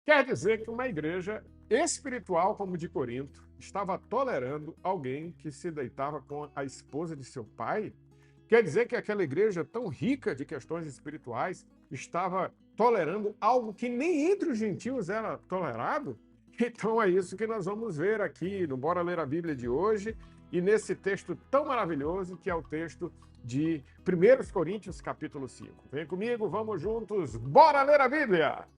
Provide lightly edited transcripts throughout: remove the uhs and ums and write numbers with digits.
Quer dizer que uma igreja espiritual como de Corinto estava tolerando alguém que se deitava com a esposa de seu pai? Quer dizer que aquela igreja tão rica de questões espirituais estava tolerando algo que nem entre os gentios era tolerado? Então é isso que nós vamos ver aqui no Bora Ler a Bíblia de hoje e nesse texto tão maravilhoso que é o texto de 1 Coríntios capítulo 5. Vem comigo, vamos juntos, bora ler a Bíblia!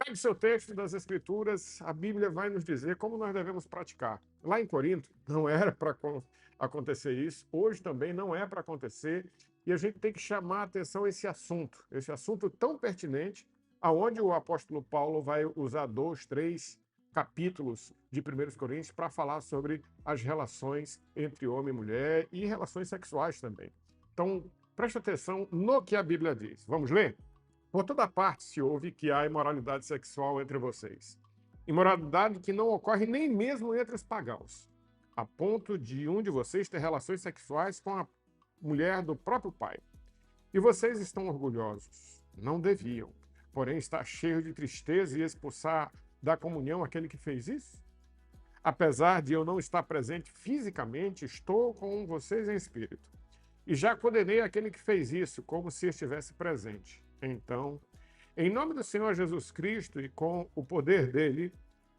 Pegue seu texto das Escrituras, a Bíblia vai nos dizer como nós devemos praticar. Lá em Corinto, não era para acontecer isso, hoje também não é para acontecer, e a gente tem que chamar a atenção a esse assunto tão pertinente, aonde o apóstolo Paulo vai usar 2, 3 capítulos de 1 Coríntios para falar sobre as relações entre homem e mulher e relações sexuais também. Então, preste atenção no que a Bíblia diz. Vamos ler? Por toda parte se ouve que há imoralidade sexual entre vocês. Imoralidade que não ocorre nem mesmo entre os pagãos, a ponto de um de vocês ter relações sexuais com a mulher do próprio pai. E vocês estão orgulhosos. Não deviam. Porém, está cheio de tristeza e expulsar da comunhão aquele que fez isso? Apesar de eu não estar presente fisicamente, estou com vocês em espírito. E já condenei aquele que fez isso, como se estivesse presente. Então, em nome do Senhor Jesus Cristo e com o poder dele,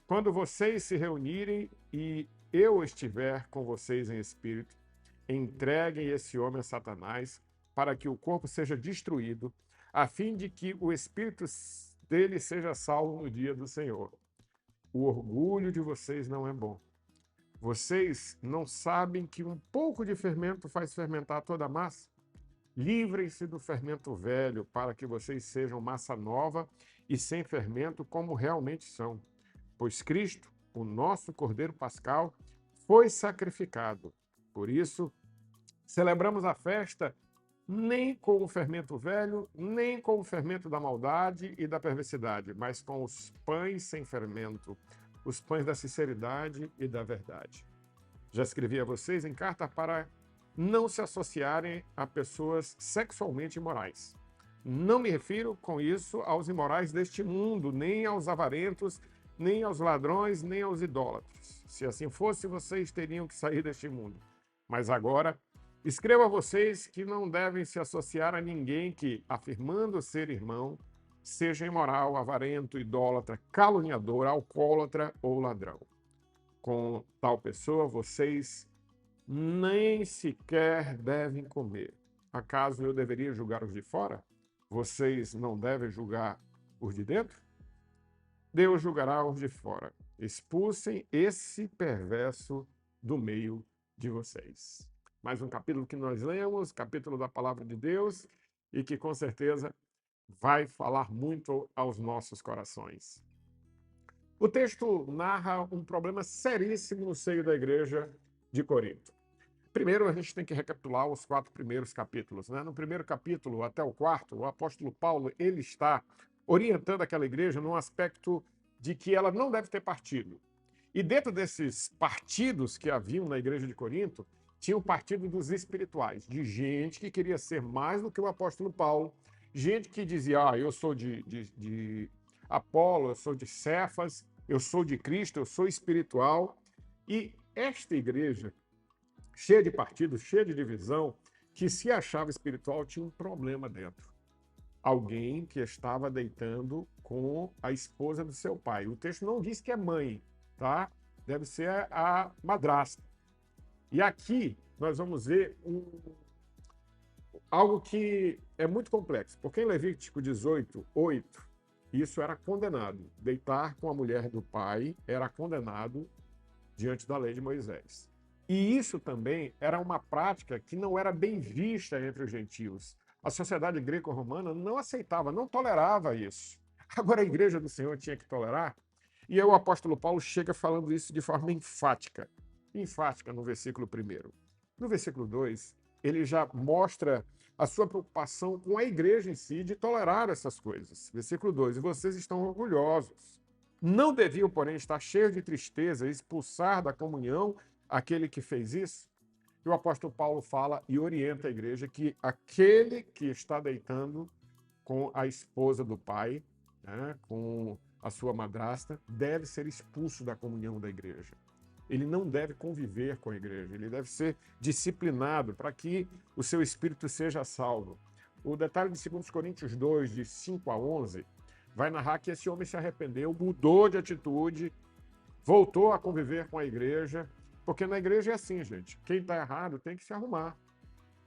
quando vocês se reunirem e eu estiver com vocês em espírito, entreguem esse homem a Satanás para que o corpo seja destruído, a fim de que o espírito dele seja salvo no dia do Senhor. O orgulho de vocês não é bom. Vocês não sabem que um pouco de fermento faz fermentar toda a massa? Livrem-se do fermento velho, para que vocês sejam massa nova e sem fermento, como realmente são. Pois Cristo, o nosso Cordeiro Pascal, foi sacrificado. Por isso, celebramos a festa nem com o fermento velho, nem com o fermento da maldade e da perversidade, mas com os pães sem fermento, os pães da sinceridade e da verdade. Já escrevi a vocês em carta para não se associarem a pessoas sexualmente imorais. Não me refiro com isso aos imorais deste mundo, nem aos avarentos, nem aos ladrões, nem aos idólatras. Se assim fosse, vocês teriam que sair deste mundo. Mas agora, escrevo a vocês que não devem se associar a ninguém que, afirmando ser irmão, seja imoral, avarento, idólatra, caluniador, alcoólatra ou ladrão. Com tal pessoa, vocês nem sequer devem comer. Acaso eu deveria julgar os de fora? Vocês não devem julgar os de dentro? Deus julgará os de fora. Expulsem esse perverso do meio de vocês. Mais um capítulo que nós lemos, capítulo da Palavra de Deus, e que com certeza vai falar muito aos nossos corações. O texto narra um problema seríssimo no seio da igreja de Corinto. Primeiro, a gente tem que recapitular os 4 primeiros capítulos, né? No primeiro capítulo até o quarto, o apóstolo Paulo ele está orientando aquela igreja num aspecto de que ela não deve ter partido. E dentro desses partidos que haviam na igreja de Corinto, tinha o partido dos espirituais, de gente que queria ser mais do que o apóstolo Paulo, gente que dizia, eu sou de Apolo, eu sou de Cefas, eu sou de Cristo, eu sou espiritual. E esta igreja, cheia de partidos, cheia de divisão, que se achava espiritual, tinha um problema dentro. Alguém que estava deitando com a esposa do seu pai. O texto não diz que é mãe, tá? Deve ser a madrasta. E aqui nós vamos ver algo que é muito complexo, porque em Levítico 18, 8, isso era condenado. Deitar com a mulher do pai era condenado diante da lei de Moisés. E isso também era uma prática que não era bem vista entre os gentios. A sociedade greco-romana não aceitava, não tolerava isso. Agora a igreja do Senhor tinha que tolerar. E aí o apóstolo Paulo chega falando isso de forma enfática no versículo 1. No versículo 2, ele já mostra a sua preocupação com a igreja em si de tolerar essas coisas. Versículo 2: e vocês estão orgulhosos. Não deviam, porém, estar cheios de tristeza e expulsar da comunhão aquele que fez isso? E o apóstolo Paulo fala e orienta a igreja que aquele que está deitando com a esposa do pai, né, com a sua madrasta, deve ser expulso da comunhão da igreja. Ele não deve conviver com a igreja, ele deve ser disciplinado para que o seu espírito seja salvo. O detalhe de 2 Coríntios 2, de 5 a 11, vai narrar que esse homem se arrependeu, mudou de atitude, voltou a conviver com a igreja, porque na igreja é assim, gente, quem está errado tem que se arrumar.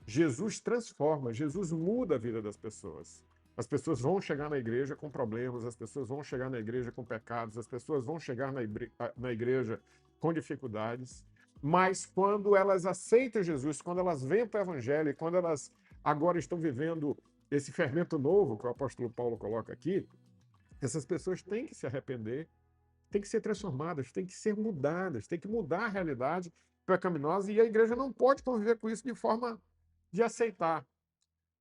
Jesus transforma, Jesus muda a vida das pessoas. As pessoas vão chegar na igreja com problemas, as pessoas vão chegar na igreja com pecados, as pessoas vão chegar na igreja com dificuldades, mas quando elas aceitam Jesus, quando elas vêm para o evangelho, quando elas agora estão vivendo esse fermento novo que o apóstolo Paulo coloca aqui, essas pessoas têm que se arrepender, têm que ser transformadas, têm que ser mudadas, têm que mudar a realidade pecaminosa, e a igreja não pode conviver com isso de forma de aceitar.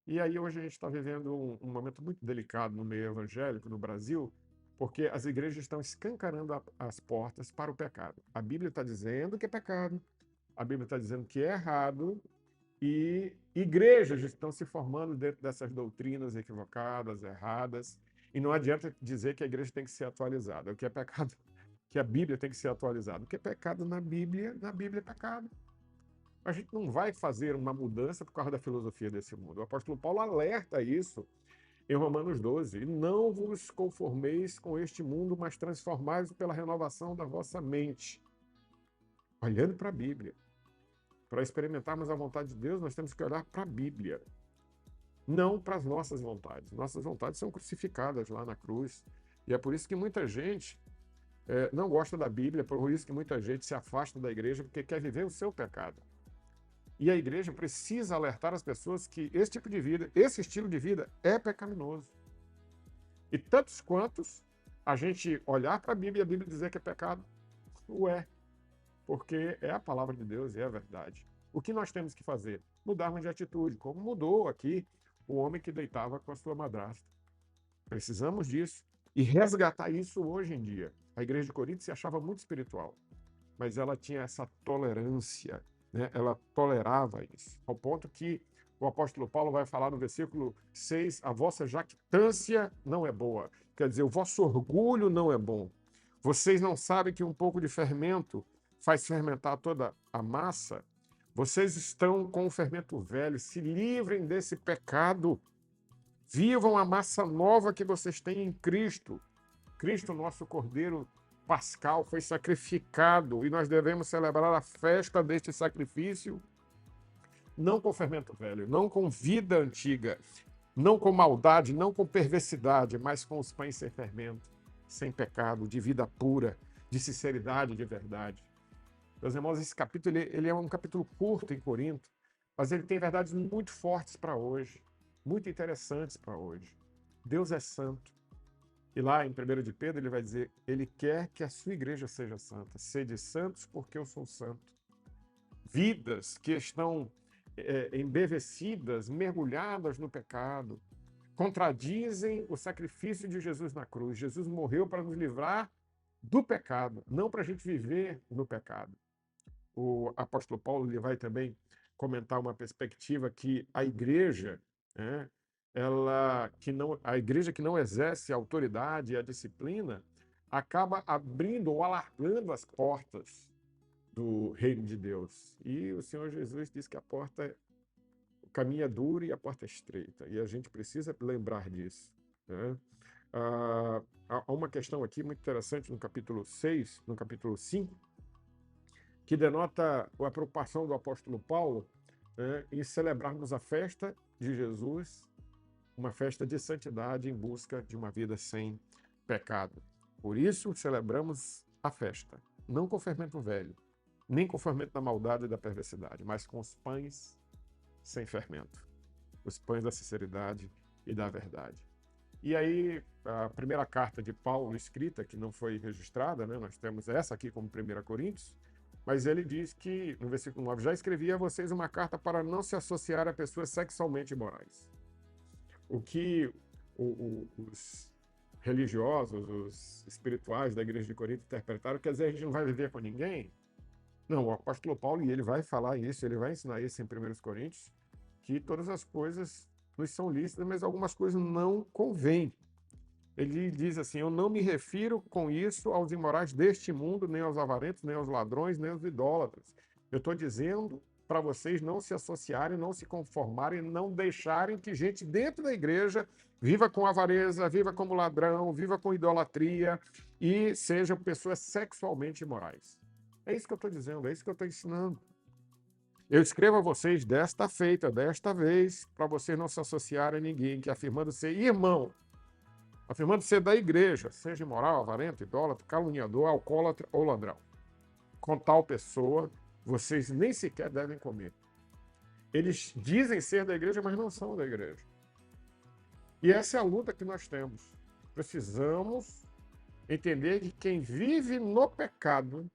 E aí hoje a gente está vivendo um momento muito delicado no meio evangélico no Brasil, porque as igrejas estão escancarando as portas para o pecado. A Bíblia está dizendo que é pecado, a Bíblia está dizendo que é errado, e igrejas estão se formando dentro dessas doutrinas equivocadas, erradas, e não adianta dizer que a igreja tem que ser atualizada. O que é pecado, que a Bíblia tem que ser atualizada. O que é pecado na Bíblia é pecado. A gente não vai fazer uma mudança por causa da filosofia desse mundo. O apóstolo Paulo alerta isso em Romanos 12. E não vos conformeis com este mundo, mas transformai-vos pela renovação da vossa mente. Olhando para a Bíblia. Para experimentarmos a vontade de Deus, nós temos que olhar para a Bíblia. Não para as nossas vontades. Nossas vontades são crucificadas lá na cruz. E é por isso que muita gente não gosta da Bíblia, por isso que muita gente se afasta da igreja, porque quer viver o seu pecado. E a igreja precisa alertar as pessoas que esse tipo de vida, esse estilo de vida é pecaminoso. E tantos quantos a gente olhar para a Bíblia e a Bíblia dizer que é pecado, o é. Porque é a palavra de Deus e é a verdade. O que nós temos que fazer? Mudarmos de atitude, como mudou aqui o homem que deitava com a sua madrasta. Precisamos disso e resgatar isso hoje em dia. A igreja de Corinto se achava muito espiritual, mas ela tinha essa tolerância, né? Ela tolerava isso, ao ponto que o apóstolo Paulo vai falar no versículo 6, a vossa jactância não é boa. Quer dizer, o vosso orgulho não é bom. Vocês não sabem que um pouco de fermento faz fermentar toda a massa? Vocês estão com o fermento velho, se livrem desse pecado. Vivam a massa nova que vocês têm em Cristo. Cristo, nosso Cordeiro Pascal, foi sacrificado e nós devemos celebrar a festa deste sacrifício não com fermento velho, não com vida antiga, não com maldade, não com perversidade, mas com os pães sem fermento, sem pecado, de vida pura, de sinceridade, de verdade. Meus irmãos, esse capítulo ele é um capítulo curto em Corinto, mas ele tem verdades muito fortes para hoje, muito interessantes para hoje. Deus é santo. E lá em 1 de Pedro ele vai dizer, ele quer que a sua igreja seja santa. Sede santos porque eu sou santo. Vidas que estão embevecidas, mergulhadas no pecado, contradizem o sacrifício de Jesus na cruz. Jesus morreu para nos livrar do pecado, não para a gente viver no pecado. O apóstolo Paulo ele vai também comentar uma perspectiva que a igreja, né, a igreja que não exerce a autoridade e a disciplina acaba abrindo ou alargando as portas do reino de Deus. E o Senhor Jesus diz que o caminho é duro e a porta é estreita. E a gente precisa lembrar disso, né? Há uma questão aqui muito interessante no capítulo 6, no capítulo 5, que denota a preocupação do apóstolo Paulo, né, em celebrarmos a festa de Jesus, uma festa de santidade em busca de uma vida sem pecado. Por isso celebramos a festa, não com fermento velho, nem com fermento da maldade e da perversidade, mas com os pães sem fermento, os pães da sinceridade e da verdade. E aí, a primeira carta de Paulo escrita, que não foi registrada, né? Nós temos essa aqui como 1 Coríntios, mas ele diz que, no versículo 9, já escrevi a vocês uma carta para não se associar a pessoas sexualmente imorais. O que os religiosos, os espirituais da igreja de Corinto interpretaram, quer dizer, a gente não vai viver com ninguém? Não, o apóstolo Paulo, e ele vai falar isso, ele vai ensinar isso em 1 Coríntios, que todas as coisas nos são lícitas, mas algumas coisas não convêm. Ele diz assim: eu não me refiro com isso aos imorais deste mundo, nem aos avarentos, nem aos ladrões, nem aos idólatras. Eu estou dizendo para vocês não se associarem, não se conformarem, não deixarem que gente dentro da igreja viva com avareza, viva como ladrão, viva com idolatria e sejam pessoas sexualmente imorais. É isso que eu estou dizendo, é isso que eu estou ensinando. Eu escrevo a vocês desta feita, desta vez, para vocês não se associarem a ninguém que, afirmando ser irmão, afirmando ser da igreja, seja imoral, avarento, idólatra, caluniador, alcoólatra ou ladrão. Com tal pessoa, vocês nem sequer devem comer. Eles dizem ser da igreja, mas não são da igreja. E essa é a luta que nós temos. Precisamos entender que quem vive no pecado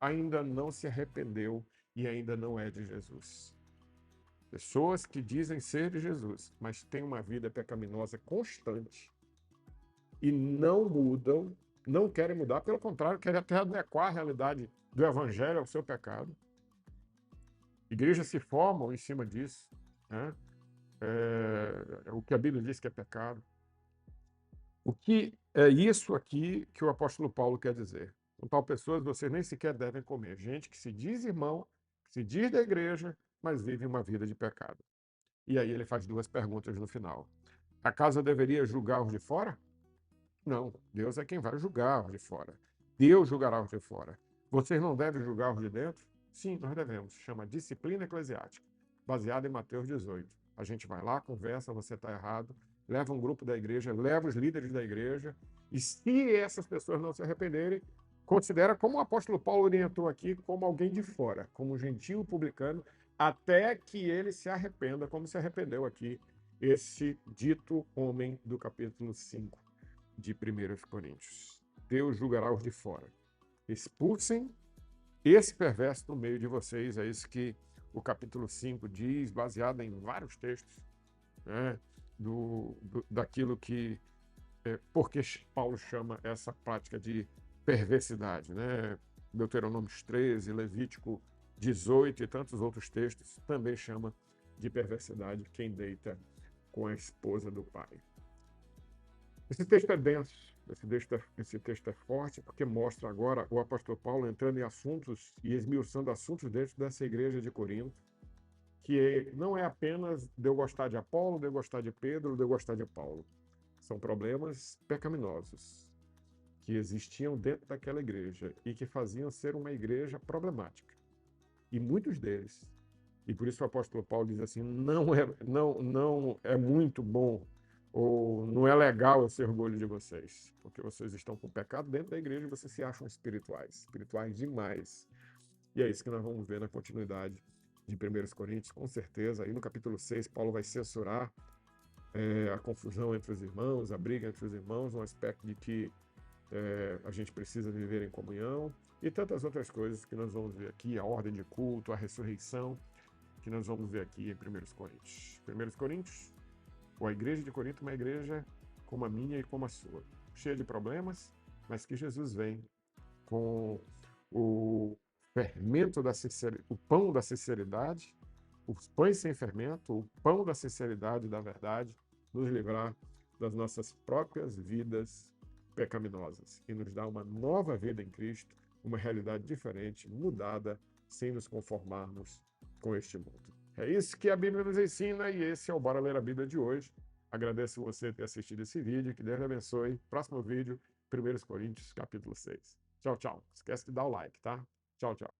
ainda não se arrependeu e ainda não é de Jesus. Pessoas que dizem ser de Jesus, mas têm uma vida pecaminosa constante e não mudam, não querem mudar, pelo contrário, querem até adequar a realidade do evangelho ao seu pecado. Igrejas se formam em cima disso, né? O que a Bíblia diz que é pecado. O que é isso aqui que o apóstolo Paulo quer dizer? Com tal pessoas, vocês nem sequer devem comer. Gente que se diz irmão, que se diz da igreja, mas vive uma vida de pecado. E aí ele faz duas perguntas no final. Acaso eu deveria julgar os de fora? Não, Deus é quem vai julgar os de fora. Deus julgará os de fora. Vocês não devem julgar os de dentro? Sim, nós devemos. Chama disciplina eclesiástica, baseada em Mateus 18. A gente vai lá, conversa, você está errado, leva um grupo da igreja, leva os líderes da igreja, e se essas pessoas não se arrependerem, considera, como o apóstolo Paulo orientou aqui, como alguém de fora, como um gentio publicano, até que ele se arrependa, como se arrependeu aqui esse dito homem do capítulo 5 de 1 Coríntios. Deus julgará os de fora. Expulsem esse perverso no meio de vocês. É isso que o capítulo 5 diz, baseado em vários textos, né, daquilo que... porque Paulo chama essa prática de perversidade, né? Deuteronômio 13, Levítico 18 e tantos outros textos também chama de perversidade quem deita com a esposa do pai. Esse texto é denso, esse texto é forte, porque mostra agora o apóstolo Paulo entrando em assuntos e esmiuçando assuntos dentro dessa igreja de Corinto, que não é apenas de eu gostar de Apolo, de eu gostar de Pedro, de eu gostar de Paulo. São problemas pecaminosos que existiam dentro daquela igreja e que faziam ser uma igreja problemática. E muitos deles, e por isso o apóstolo Paulo diz assim, não é muito bom ou não é legal esse orgulho de vocês, porque vocês estão com pecado dentro da igreja e vocês se acham espirituais demais. E é isso que nós vamos ver na continuidade de 1 Coríntios, com certeza. Aí no capítulo 6, Paulo vai censurar a confusão entre os irmãos, a briga entre os irmãos, no aspecto de que a gente precisa viver em comunhão e tantas outras coisas que nós vamos ver aqui, a ordem de culto, a ressurreição, que nós vamos ver aqui em 1 Coríntios. 1 Coríntios, ou a igreja de Corinto, uma igreja como a minha e como a sua, cheia de problemas, mas que Jesus vem com o fermento da sinceridade, o pão da sinceridade, os pães sem fermento, o pão da sinceridade e da verdade, nos livrar das nossas próprias vidas pecaminosas e nos dar uma nova vida em Cristo, uma realidade diferente, mudada, sem nos conformarmos com este mundo. É isso que a Bíblia nos ensina e esse é o Bora Ler a Bíblia de hoje. Agradeço você ter assistido esse vídeo, que Deus abençoe. Próximo vídeo, 1 Coríntios, capítulo 6. Tchau, tchau. Esquece de dar o like, tá? Tchau, tchau.